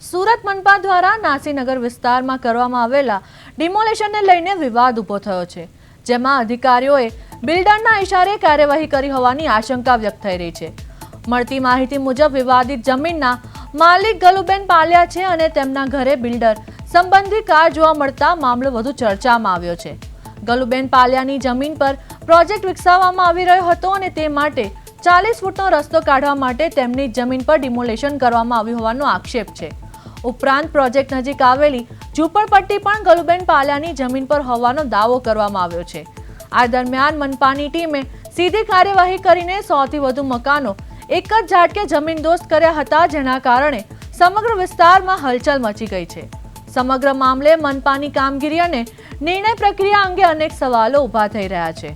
સુરત મનપા દ્વારા નાસીનગર વિસ્તારમાં કરવામાં આવેલા ડિમોલેશનને લઈને વિવાદ ઊભો થયો છે, જેમાં અધિકારીઓએ બિલ્ડરના ઇશારે કાર્યવાહી કરી હોવાની આશંકા વ્યક્ત થઈ રહી છે। મળતી માહિતી મુજબ વિવાદિત જમીનના માલિક ગલુબેન પાલિયા છે અને તેમના ઘરે બિલ્ડર સંબંધી કાર જોવા મળતા મામલો વધુ ચર્ચામાં આવ્યો છે। ગલુબેન પાલિયાની જમીન પર પ્રોજેક્ટ વિકસાવવામાં આવી રહ્યો હતો અને તે માટે 40 ફૂટનો રસ્તો કાઢવા માટે તેમની જમીન પર ડિમોલેશન કરવામાં આવ્યું હોવાનો આક્ષેપ છે। ઉપરાંત પ્રોજેક્ટ નજીક આવેલી ઝૂંપડપટ્ટી પણ ગલુબેન પાલિયાની જમીન પર હોવાનો દાવો કરવામાં આવ્યો છે। આ દરમિયાન મનપાની ટીમે સીધી કાર્યવાહી કરીને 100 થી વધુ મકાનો એક જ ઝાટકે જમીનદોસ્ત કર્યા હતા, જેના કારણે સમગ્ર વિસ્તારમાં હલચલ મચી ગઈ છે। સમગ્ર મામલે મનપાની કામગીરી અને નિર્ણય પ્રક્રિયા અંગે અનેક સવાલો ઊભા થઈ રહ્યા છે।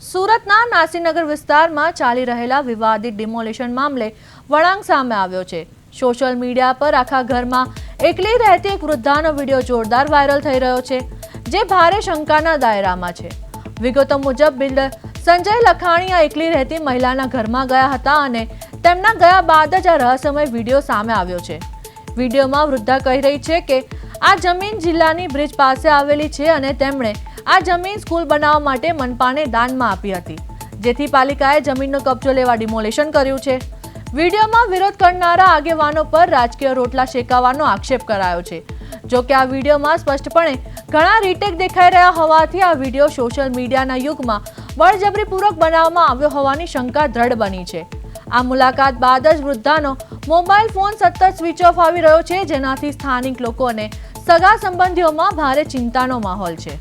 સુરતના નાસીનગર વિસ્તારમાં ચાલી રહેલા વિવાદિત ડિમોલેશન મામલે વળાંક સામે આવ્યો છે। સોશિયલ મીડિયા પર આખા ઘરમાં એકલી રહેતી એક વૃદ્ધાનો વિડીયો જોરદાર વાયરલ થઈ રહ્યો છે, જે ભારે શંકાના દાયરામાં છે। વિગતો મુજબ બિલ્ડર સંજય લખાણીયા એકલી રહેતી મહિલાના ઘરમાં ગયા હતા અને તેમના ગયા બાદ જ આ રહસ્યમય વિડીયો સામે આવ્યો છે। વિડીયોમાં વૃદ્ધા કહી રહી છે કે આ જમીન જિલ્લાની બ્રિજ પાસે આવેલી છે અને તેમણે આ જમીન સ્કૂલ બનાવવા માટે મનપાને દાનમાં આપી હતી, જેથી પાલિકાએ જમીનનો કબજો લેવા ડિમોલેશન કર્યું છે। વિડીયોમાં વિરોધ કરનારા આગેવાનો પર રાજકીય રોટલા શેકાવાનો આક્ષેપ કરાયો છે। જો કે આ વિડીયોમાં સ્પષ્ટપણે ઘણા રીટેક દેખાઈ રહ્યા હોવાથી આ વિડીયો સોશિયલ મીડિયાના યુગમાં બળજબરીપૂર્વક બનાવવામાં આવ્યો હોવાની શંકા દ્રઢ બની છે। આ મુલાકાત બાદ જ વૃદ્ધાનો મોબાઈલ ફોન સતત સ્વિચ ઓફ આવી રહ્યો છે, જેનાથી સ્થાનિક લોકો અને સગા સંબંધીઓમાં ભારે ચિંતાનો માહોલ છે।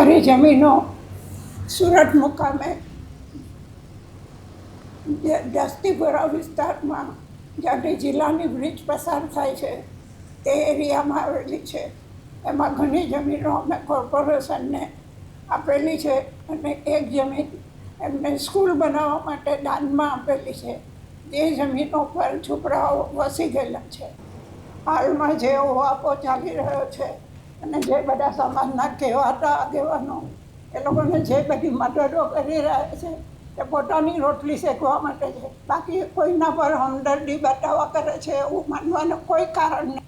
મારી જમીનો સુરત મુકામે દસ્તીપુરા વિસ્તારમાં જ્યાંથી જિલ્લાની બ્રિજ પસાર થાય છે તે એરિયામાં આવેલી છે। એમાં ઘણી જમીનો અમે કોર્પોરેશનને આપેલી છે અને એક જમીન એમને સ્કૂલ બનાવવા માટે દાનમાં આપેલી છે। એ જમીનો પર છોકરાઓ વસી ગયેલા છે। હાલમાં જે ઓવાપો ચાલી રહ્યો છે અને જે બધા સમાજના કહેવાતા આગેવાનો એ લોકોને જે બધી મદદો કરી રહ્યા છે તે પોતાની રોટલી શેકવા માટે છે, બાકી કોઈના પર હમદર્દી બતાવવા કરે છે એવું માનવાનું કોઈ કારણ